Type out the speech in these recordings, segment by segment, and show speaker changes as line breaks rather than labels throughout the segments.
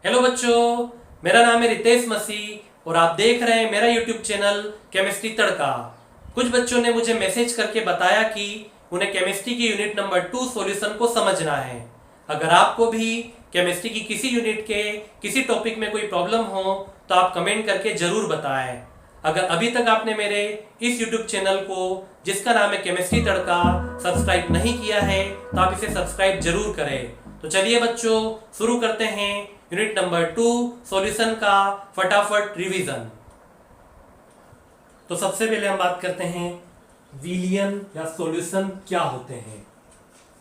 Hello बच्चों, मेरा नाम है रितेश मसीह और आप देख रहे हैं मेरा यूट्यूब चैनल केमिस्ट्री तड़का। कुछ बच्चों ने मुझे मैसेज करके बताया कि उन्हें केमिस्ट्री की यूनिट नंबर 2 सॉल्यूशन को समझना है। अगर आपको भी केमिस्ट्री की किसी यूनिट के किसी टॉपिक में कोई प्रॉब्लम हो तो आप कमेंट करके ज़रूर बताएं। अगर अभी तक आपने मेरे इस यूट्यूब चैनल को, जिसका नाम है केमिस्ट्री तड़का, सब्सक्राइब नहीं किया है तो आप इसे सब्सक्राइब जरूर करें। तो चलिए बच्चों, शुरू करते हैं यूनिट नंबर 2 सॉल्यूशन का फटाफट रिवीजन। तो सबसे पहले हम बात करते हैं विलयन या सॉल्यूशन क्या होते हैं।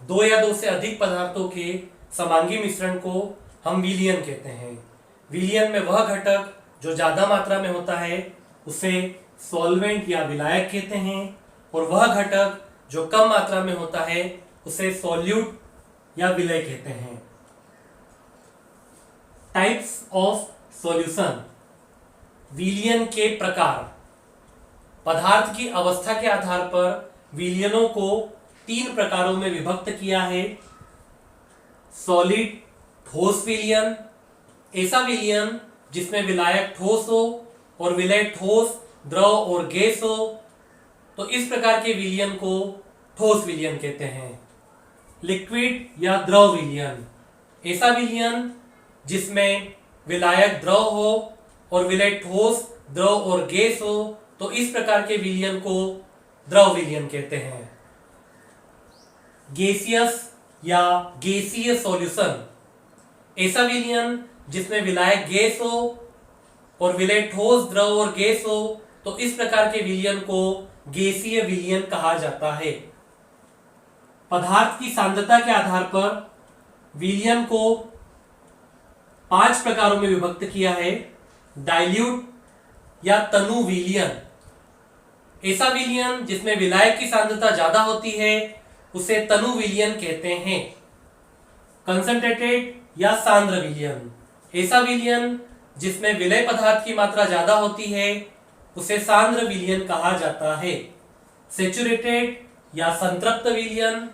दो या दो से अधिक पदार्थों के समांगी मिश्रण को हम विलयन कहते हैं। विलयन में वह घटक जो ज्यादा मात्रा में होता है उसे सॉल्वेंट या विलायक कहते हैं, और वह घटक जो कम मात्रा में होता है उसे सॉल्यूट या विलय कहते हैं। टाइप्स ऑफ सॉल्यूशन, विलयन के प्रकार। पदार्थ की अवस्था के आधार पर विलयनों को 3 प्रकारों में विभक्त किया है। सॉलिड ठोस विलयन, ऐसा विलयन जिसमें विलायक ठोस हो और विलय ठोस, द्रव और गैस हो, तो इस प्रकार के विलयन को ठोस विलयन कहते हैं। लिक्विड या द्रव विलयन, ऐसा विलयन जिसमें विलायक द्रव हो और विलय ठोस, द्रव और गैस हो, तो इस प्रकार के विलयन को द्रव विलयन कहते हैं। गैसियस या गैसीय सॉल्यूशन, ऐसा विलयन जिसमें विलायक गैस हो और विलय ठोस, द्रव और गैस हो, तो इस प्रकार के विलयन को गैसीय विलयन कहा जाता है। पदार्थ की सांद्रता के आधार पर विलयन को 5 प्रकारों में विभक्त किया है। डाइल्यूट या तनु विलयन, ऐसा विलयन जिसमें विलायक की सांद्रता ज्यादा होती है उसे तनु विलयन कहते हैं। कंसंट्रेटेड या सांद्र विलयन, ऐसा विलयन जिसमें विलय पदार्थ की मात्रा ज्यादा होती है उसे सांद्र विलयन कहा जाता है। सैचुरेटेड या संतृप्त विलयन,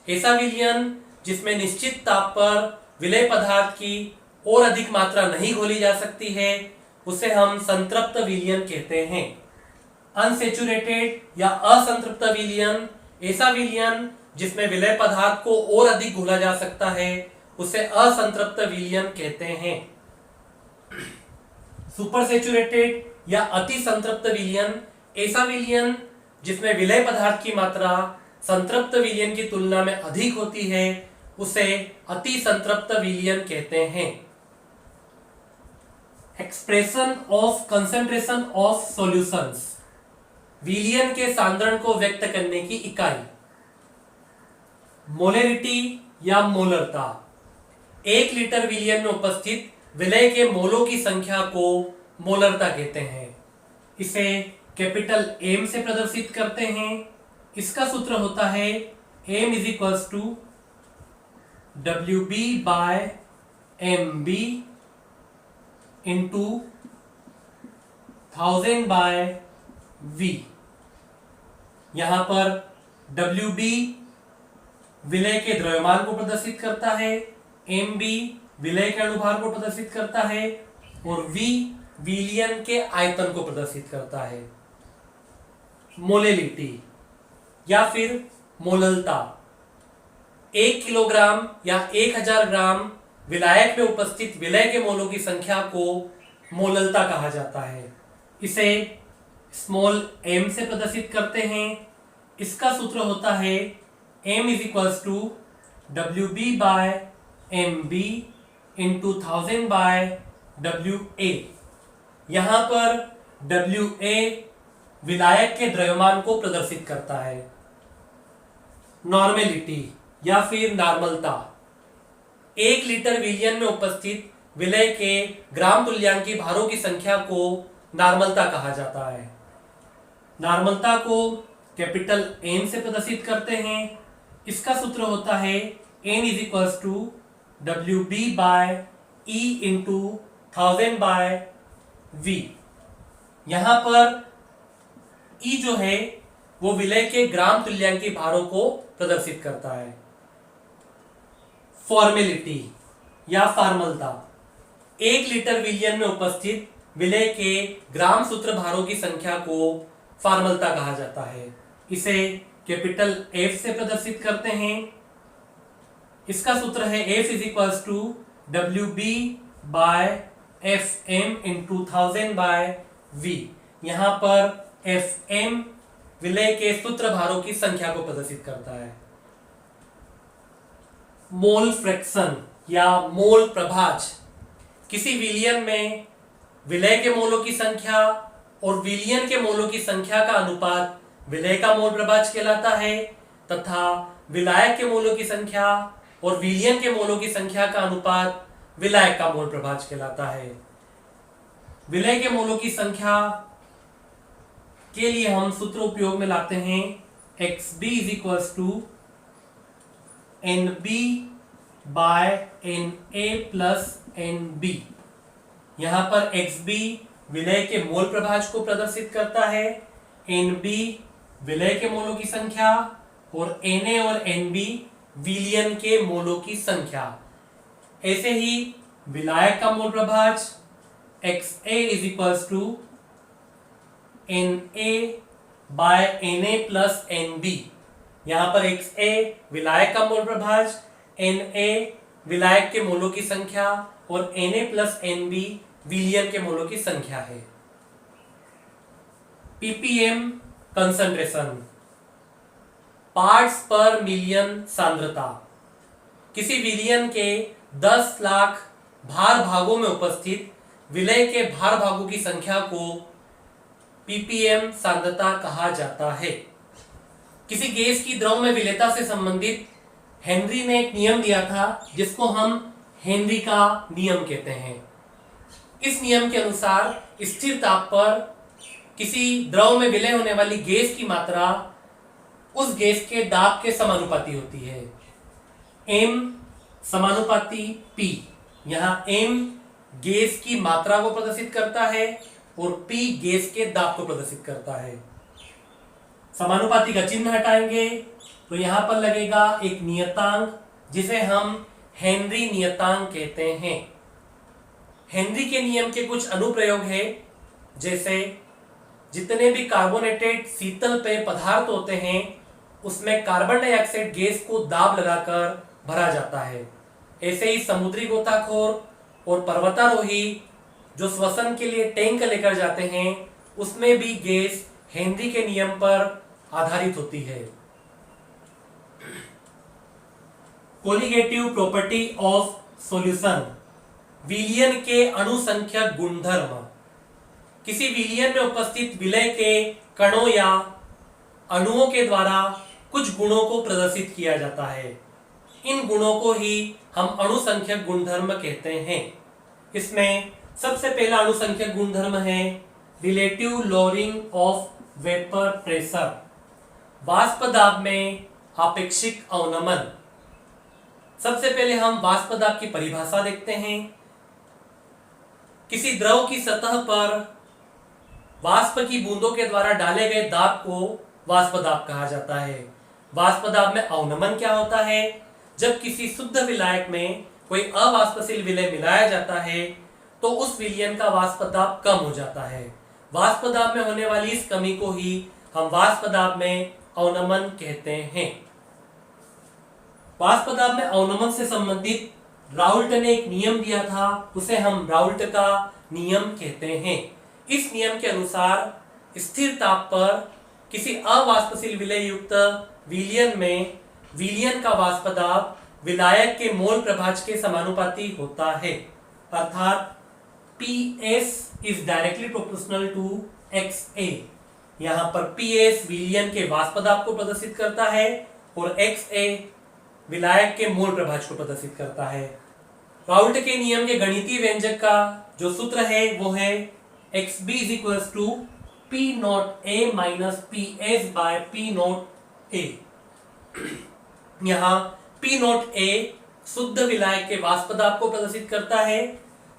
ऐसा विलयन जिसमें निश्चित ताप पर विलय पदार्थ की और अधिक मात्रा नहीं घोली जा सकती है उसे हम संतृप्त विलयन कहते हैं। अनसैचुरेटेड या असंतृप्त विलयन, ऐसा विलयन जिसमें विलय पदार्थ को और अधिक घोला जा सकता है उसे असंतृप्त विलयन कहते हैं। सुपर सैचुरेटेड या अति संतृप्त विलयन, ऐसा विलयन जिसमें विलय पदार्थ की मात्रा संतृप्त विलयन की तुलना में अधिक होती है उसे अति संतृप्त विलयन कहते हैं। Expression of concentration of solutions, विलयन के सांद्रण को व्यक्त करने की इकाई। मोलरिटी या मोलरता, 1 लीटर विलयन में उपस्थित विलय के मोलों की संख्या को मोलरता कहते हैं। इसे कैपिटल एम से प्रदर्शित करते हैं। इसका सूत्र होता है m is equals to WB by MB into 1000 by V। यहां पर WB विलय के द्रव्यमान को प्रदर्शित करता है, MB विलय के अनुभार को प्रदर्शित करता है और V विलयन के आयतन को प्रदर्शित करता है। मोलेलिटी या फिर मोललता, 1 किलोग्राम या 1000 ग्राम विलायक में उपस्थित विलय के मोलों की संख्या को मोललता कहा जाता है। इसे स्मॉल m से प्रदर्शित करते हैं। इसका सूत्र होता है m is equals to WB by MB into 1000 by WA। यहां पर WA विलायक के द्रव्यमान को प्रदर्शित करता है। नॉर्मेलिटी या फिर नॉर्मलता, 1 लीटर विलयन में उपस्थित विलय के ग्राम तुल्यांकी भारों की संख्या को नॉर्मलता कहा जाता है। नॉर्मलता को कैपिटल N से प्रदर्शित करते हैं। इसका सूत्र होता है N is equals to WB by E into 1000 by V। यहां पर E जो है वो विलय के ग्राम तुल्यांकी भारों को प्रदर्शित करता है। फॉर्मेलिटी या फॉर्मलता, 1 लीटर विलयन में उपस्थित विलय के ग्राम सूत्र भारों की संख्या को फॉर्मलता कहा जाता है। इसे कैपिटल F से प्रदर्शित करते हैं। इसका सूत्र है F is equals to WB by FM into 1000 by V। यहां पर FM विलय के सूत्र भारों की संख्या को प्रदर्शित करता है। मोल फ्रैक्शन या मोल प्रभाज किसी विलयन में विलय के मोलों की संख्या और विलयन के मोलों की संख्या का अनुपात विलय का मोल प्रभाज कहलाता है, तथा विलायक के मोलों की संख्या और विलयन के मोलों की संख्या का अनुपात विलायक का मोल प्रभाज कहलाता है। विलय के मोलों की संख्या के लिए हम सूत्र उपयोग में लाते हैं XB is equals to NB by NA plus NB। यहां पर XB विलय के मोल प्रभाज को प्रदर्शित करता है, NB विलय के मोलों की संख्या और Na और Nb विलयन के मोलों की संख्या। ऐसे ही विलायक का मोल प्रभाज XA is equals to Na by Na plus Nb। यहां पर XA विलायक का मोल प्रभाज, Na विलायक के मोलों की संख्या और Na प्लस Nb विलयन के मोलों की संख्या है। ppm कंसंट्रेशन, पार्ट्स पर मिलियन सांद्रता। किसी विलयन के 10 लाख भार भागों में उपस्थित विलय के भार भागों की संख्या को ppm सांद्रता कहा जाता है। किसी गैस की द्रव में विलेयता से संबंधित हेनरी ने एक नियम दिया था जिसको हम हेनरी का नियम कहते हैं। इस नियम के अनुसार स्थिर ताप पर किसी द्रव में विलय होने वाली गैस की मात्रा उस गैस के दाब के समानुपाती होती है। M समानुपाती P। यहां M गैस की मात्रा को प्रदर्शित करता है और P गैस के दाब को प्रदर्शित करता है। समानुपाती का चिन्ह हटाएंगे तो यहां पर लगेगा एक नियतांक जिसे हम हेनरी नियतांक कहते हैं। हेनरी के नियम के कुछ अनुप्रयोग है, जैसे जितने भी कार्बोनेटेड शीतल पेय पदार्थ होते हैं उसमें कार्बन डाइऑक्साइड गैस को दाब लगाकर भरा जाता है। ऐसे ही समुद्री गोताखोर और पर्वतारोही जो श्वसन के लिए टैंक लेकर जाते हैं उसमें भी गैस हेनरी के नियम पर आधारित होती है। कोलिगेटिव प्रॉपर्टी ऑफ सॉल्यूशन, विलयन के अणुसंख्यक गुणधर्म। किसी विलयन में उपस्थित विलय के कणों या अणुओं के द्वारा कुछ गुणों को प्रदर्शित किया जाता है। इन गुणों को ही हम अणुसंख्यक गुणधर्म कहते हैं। इसमें सबसे पहला अणुसंख्यक गुणधर्म है relative lowering of vapour pressure, वाष्प दाब में आपेक्षिक अवनमन। सबसे पहले हम वाष्प दाब की परिभाषा देखते हैं। किसी द्रव की सतह पर वाष्प की बूंदों के द्वारा डाले गए दाब को वाष्प दाब कहा जाता है। वाष्प दाब में अवनमन क्या होता है? जब किसी शुद्ध विलायक में कोई अवाष्पशील विलय मिलाया जाता है तो उस विलयन का वाष्प दाब कम हो जाता है। वाष्प दाब में होने वाली इस कमी को ही हम वाष्प दाब में अवनमन कहते हैं। वाष्प दाब में अवनमन से संबंधित राउल्ट ने एक नियम दिया था, उसे हम राउल्ट का नियम कहते हैं। इस नियम के अनुसार स्थिर ताप पर किसी अवाष्पशील विलय युक्त विलयन में विलयन का वाष्प दाब विलायक के मोल प्रभाज के समानुपाती होता है, अर्थात PS is directly proportional to XA। यहां पर PS विलयन के वाष्प दाब को प्रदर्शित करता है और XA विलायक के मोल प्रभाज को प्रदर्शित करता है। राउल्ट के नियम के गणितीय व्यंजक का जो सूत्र है वो है XB is equals to P not A minus PS by P not A। यहाँ P नॉट A शुद्ध विलायक के वाष्प दाब को प्रदर्शित करता है,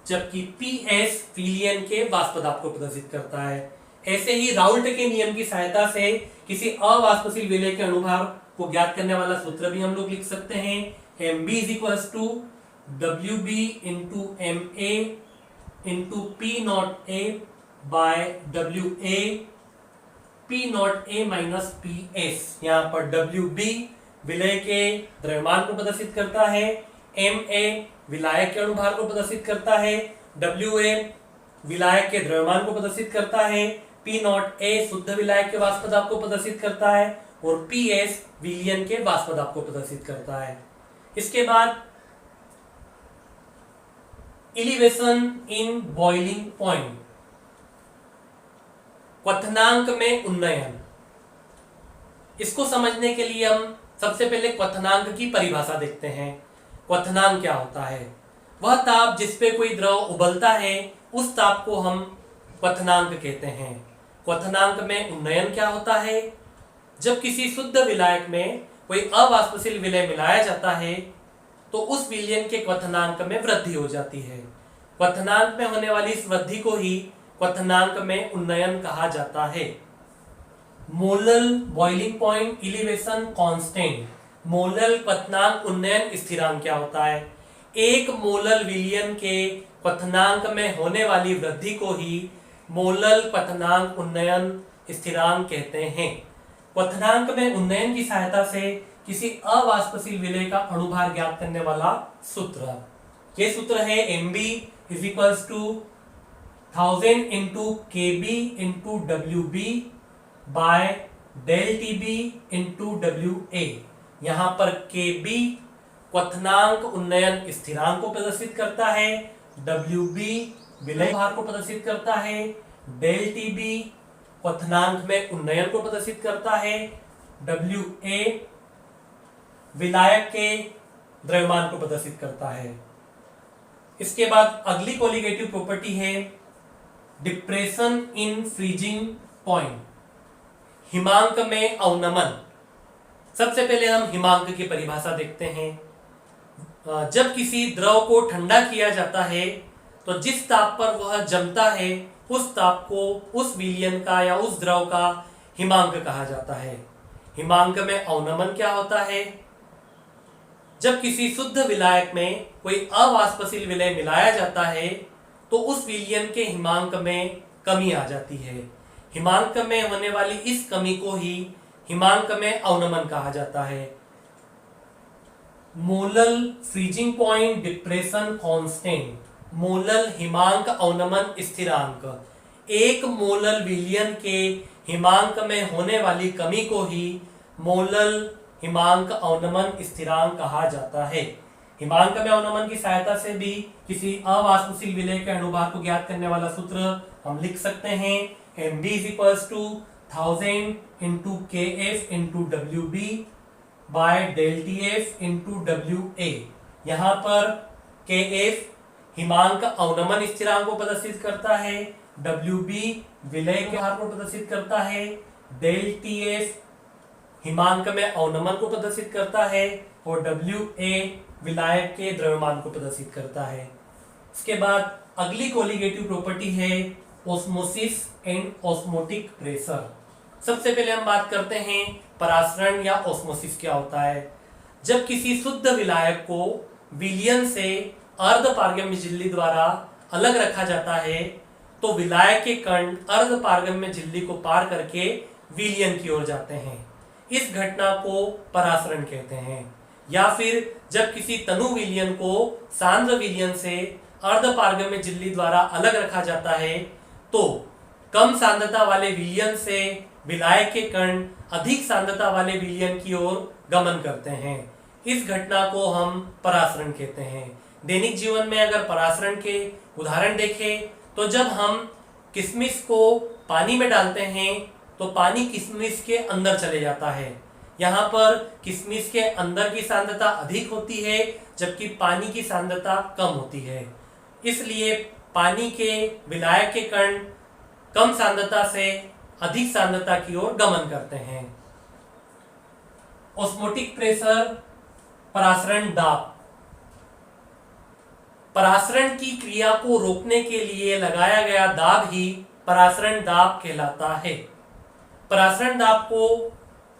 जबकि PS विलयन के वाष्प दाब को प्रदर्शित करता है। ऐसे ही राउल्ट के नियम की सहायता से किसी अवाष्पशील विलय के अनुभार को ज्ञात करने वाला सूत्र भी हम लोग लिख सकते हैं। MB is equals to WB into MA into P not a by W A, P not a minus P S. यहाँ पर डब्ल्यू बी विलय के द्रव्यमान को प्रदर्शित करता है, एम ए विलायक के अणुभार को प्रदर्शित करता है, डब्ल्यू ए विलायक के द्रव्यमान को प्रदर्शित करता है, पी नॉट ए शुद्ध विलायक के वाष्प दाब को प्रदर्शित करता है और पी एस विलयन के वाष्प दाब को प्रदर्शित करता है। इसके बाद एलिवेशन इन बॉइलिंग पॉइंट, क्वथनांक में उन्नयन। इसको समझने के लिए हम सबसे पहले क्वथनांक की परिभाषा देखते हैं। क्वथनांक क्या होता है? वह ताप जिस पे कोई द्रव उबलता है उस ताप को हम क्वथनांक कहते हैं। क्वथनांक में उन्नयन क्या होता है? जब किसी शुद्ध विलायक में कोई अवाष्पशील विलय मिलाया जाता है तो उस विलयन के क्वथनांक में वृद्धि हो जाती है। क्वथनांक में होने वाली इस वृद्धि को ही क्वथनांक में उन्नयन कहा जाता है। Molal boiling point elevation constant, molal क्वथनांक उन्नयन स्थिरांक क्या होता है? एक मोलल विलयन के क्वथनांक में होने वाली वृद्धि को ही मोलल क्वथनांक उन्नयन स्थिरांक कहते हैं। क्वथनांक में उन्नयन की सहायता से किसी अवाष्पशील विलय का अणुभार ज्ञात करने वाला सूत्र, ये सूत्र है Mb is equals to 1000 into KB into WB by del TB into WA। यहाँ पर KB क्वथनांक उन्नयन स्थिरांक को प्रदर्शित करता है, WB विलय भार को प्रदर्शित करता है, डेल TB क्वथनांक में उन्नयन को प्रदर्शित करता है, WA विलायक के द्रव्यमान को प्रदर्शित करता है। इसके बाद अगली कोलिगेटिव प्रॉपर्टी है डिप्रेशन इन फ्रीजिंग पॉइंट, हिमांक में अवनमन। सबसे पहले हम हिमांक की परिभाषा देखते हैं। जब किसी द्रव को ठंडा किया जाता है तो जिस ताप पर वह जमता है उस ताप को उस विलयन का या उस द्रव का हिमांक कहा जाता है। हिमांक में अवनमन क्या होता है? जब किसी शुद्ध विलायक में कोई अवाष्पशील विलय मिलाया जाता है तो उस विलयन के हिमांक में कमी आ जाती है। हिमांक में होने वाली इस कमी को ही हिमांक में अवनमन कहा जाता है। Molal freezing point depression constant, molal हिमांक अवनमन स्थिरांक, एक मोलल विलयन के हिमांक में होने वाली कमी को ही मोलल हिमांक अवनमन स्थिरांक कहा जाता है। हिमांक में अवनमन की सहायता से भी किसी अवाष्पशील विलय के अणुभार को ज्ञात करने वाला सूत्र हम लिख सकते हैं Mb is equals to 1000 into Kf into Wb by del Tf into Wa। यहाँ पर Kf हिमांक अवनमन स्थिरांक को प्रदर्शित करता है, Wb विलय के भार को प्रदर्शित करता है, del Tf हिमांक में अवनमन को प्रदर्शित करता है और Wa विलायक के द्रव्यमान को प्रदर्शित करता है। इसके बाद अगली कोलिगेटिव प्रॉपर्टी है ऑस्मोसिस एंड ऑस्मोटिक प्रेशर। सबसे पहले हम बात करते हैं परासरण या ऑस्मोसिस क्या होता है। जब किसी शुद्ध विलायक को विलयन से अर्धपारगम्य झिल्ली द्वारा अलग रखा जाता है तो विलायक के कण अर्धपारगम्य झिल्ली को पार करके विलयन की ओर जाते हैं। इस घटना को परासरण कहते हैं। या फिर जब किसी तनु विलयन को सांद्र विलयन से अर्धपारगम्य झिल्ली द्वारा अलग रखा जाता है तो कम सांद्रता वाले विलयन से विलायक के कण अधिक सांद्रता वाले विलयन की ओर गमन करते हैं। इस घटना को हम परासरण कहते हैं। दैनिक जीवन में अगर परासरण के उदाहरण देखें तो जब हम किशमिश को पानी में डालते हैं तो पानी किशमिश के अंदर चले जाता है। यहाँ पर किशमिश के अंदर की सांद्रता अधिक होती है जबकि पानी की सांद्रता कम होती है। इसलिए पानी के विलायक के कण कम सांद्रता से अधिक सांद्रता की ओर गमन करते हैं। ऑस्मोटिक प्रेशर, परासरण दाब। परासरण की क्रिया को रोकने के लिए लगाया गया दाब ही परासरण दाब कहलाता है। परासरण दाब को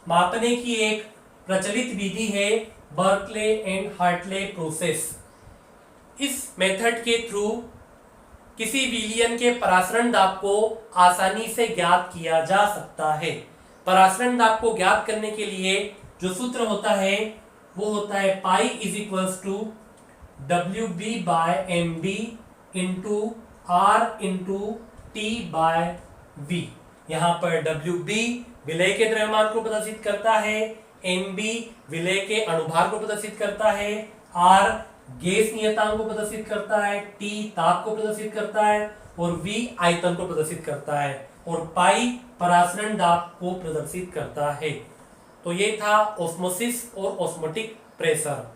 मापने की एक प्रचलित विधि है बर्कले एंड हार्टले प्रोसेस। इस मेथड के थ्रू किसी विलयन के परासरण दाब को आसानी से ज्ञात किया जा सकता है। परासरण दाब को ज्ञात करने के लिए जो सूत्र होता है वो होता है pi is equals to WB by MD into R into T by V। यहाँ पर WB विलय के द्रव्यमान को प्रदर्शित करता है, MB विलय के अनुभार को प्रदर्शित करता है, R गैस नियतांक को प्रदर्शित करता है, T ताप को प्रदर्शित करता है और V आयतन को प्रदर्शित करता है और पाई परासरण दाब को प्रदर्शित करता है। तो ये था ऑस्मोसिस और ऑस्मोटिक प्रेशर।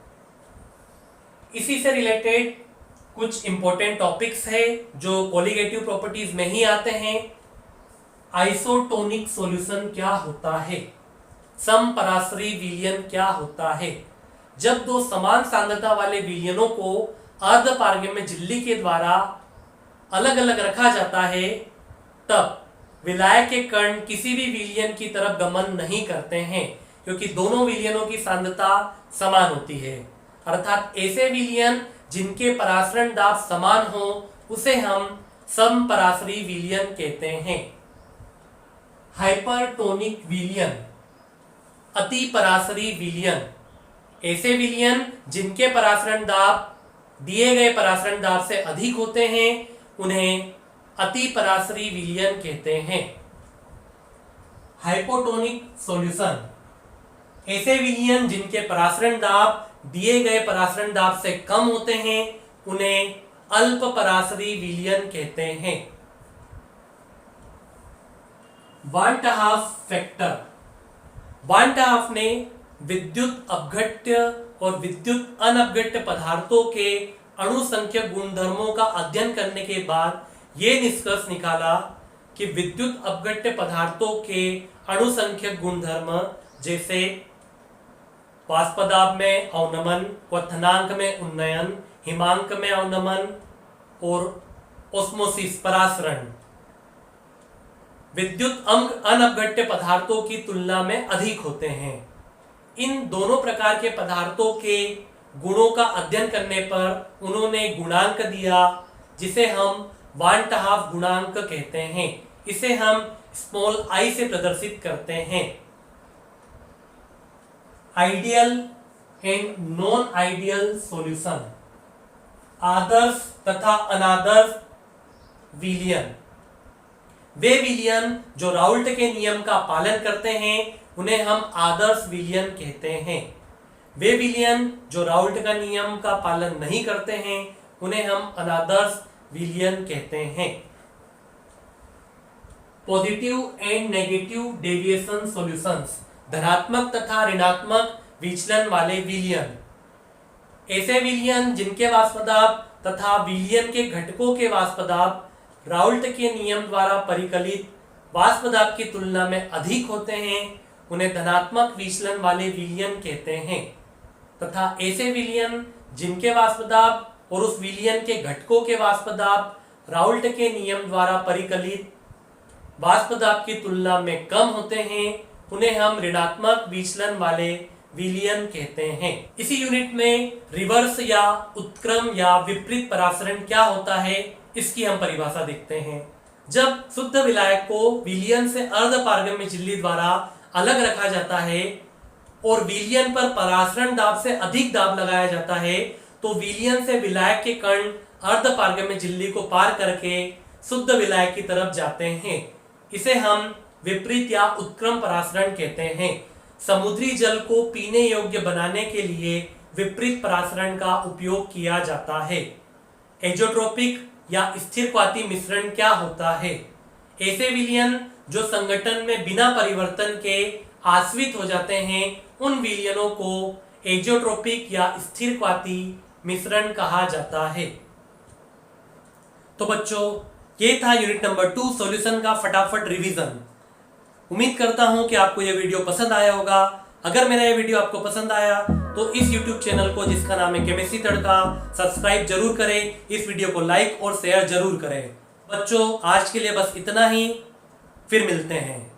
इसी से रिलेटेड कुछ इंपॉर्टेंट टॉपिक्स है जो कोलिगेटिव प्रॉपर्टीज में ही आते हैं। आइसोटोनिक सॉल्यूशन क्या होता है, समपराश्रयी विलयन क्या होता है। जब दो समान सांद्रता वाले विलयनों को अर्धपारगम्य झिल्ली के द्वारा अलग अलग रखा जाता है तब विलायक के कण किसी भी विलयन की तरफ गमन नहीं करते हैं क्योंकि दोनों विलयनों की सांद्रता समान होती है। अर्थात ऐसे विलयन जिनके परासरण दाब समान हो उसे हम समपराश्रयी विलयन कहते हैं। हाइपरटोनिक विलयन, अति पराश्रयी विलयन, ऐसे विलयन जिनके परासरण दाब दिए गए परासरण दाब से अधिक होते हैं उन्हें अति पराश्रयी विलयन कहते हैं। हाइपोटोनिक सॉल्यूशन, ऐसे विलयन जिनके परासरण दाब दिए गए परासरण दाब से कम होते हैं उन्हें अल्प पराश्रयी विलयन कहते हैं। वान ट हाफ फैक्टर, वान ट हाफ ने विद्युत अपघट्य और विद्युत अनअपघट्य पदार्थों के अणुसंख्यक गुणधर्मों का अध्ययन करने के बाद यह निष्कर्ष निकाला कि विद्युत अपघट्य पदार्थों के अणुसंख्यक गुणधर्म जैसे वाष्पदाब में अवनमन, क्वथनांक में उन्नयन, हिमांक में अवनमन और ऑस्मोसिस परासरण विद्युत अनअपघट्य पदार्थों की तुलना में अधिक होते हैं। इन दोनों प्रकार के पदार्थों के गुणों का अध्ययन करने पर उन्होंने गुणांक दिया जिसे हम वान ट हाफ गुणांक कहते हैं। इसे हम स्मॉल आई से प्रदर्शित करते हैं। Ideal and non ideal solution, आदर्श तथा अनादर्श विलयन, वे विलयन जो राउल्ट के नियम का पालन करते हैं उन्हें हम आदर्श विलयन कहते हैं। वे विलयन जो राउल्ट का नियम का पालन नहीं करते हैं उन्हें हम अनादर्श विलयन कहते हैं। Positive and negative deviation solutions, धनात्मक तथा ऋणात्मक विचलन वाले विलयन, ऐसे विलयन जिनके वाष्पदाब तथा विलयन के घटकों के वाष्पदाब राउल्ट के नियम द्वारा परिकलित वाष्पदाब की तुलना में अधिक होते हैं उन्हें धनात्मक विचलन वाले विलयन कहते हैं तथा ऐसे विलयन जिनके वाष्पदाब और उस विलयन के घटकों के वाष्पदाब राउल्ट के नियम द्वारा परिकलित वाष्पदाब की तुलना में कम होते हैं उन्हें हम ऋणात्मक विचलन वाले विलयन कहते हैं। इसी यूनिट में रिवर्स या उत्क्रम या विपरीत परासरण क्या होता है इसकी हम परिभाषा देखते हैं। जब शुद्ध विलायक को विलयन से अर्धपारगम्य झिल्ली द्वारा अलग रखा जाता है और विलयन पर परासरण दाब से अधिक दाब लगाया जाता है तो विलयन से विलायक के कण अर्धपारगम्य झिल्ली को पार करके शुद्ध विलायक की तरफ जाते हैं। इसे हम विपरीत या उत्क्रम परासरण कहते हैं। समुद्री जल को पीने योग्य बनाने के लिए विपरीत परासरण का उपयोग किया जाता है। एजोट्रोपिक या स्थिरक्वाती मिश्रण क्या होता है? ऐसे विलयन जो संगठन में बिना परिवर्तन के आश्रित हो जाते हैं उन विलयनों को एजोट्रोपिक या स्थिरक्वाती मिश्रण कहा जाता है। तो बच्चों ये था यूनिट नंबर 2 सॉल्यूशन का फटाफट रिवीजन। उम्मीद करता हूं कि आपको यह वीडियो पसंद आया होगा। अगर मेरा यह वीडियो आपको पसंद आया तो इस YouTube चैनल को जिसका नाम है केमिस्ट्री तड़का सब्सक्राइब जरूर करें, इस वीडियो को लाइक और शेयर जरूर करें। बच्चों आज के लिए बस इतना ही, फिर मिलते हैं।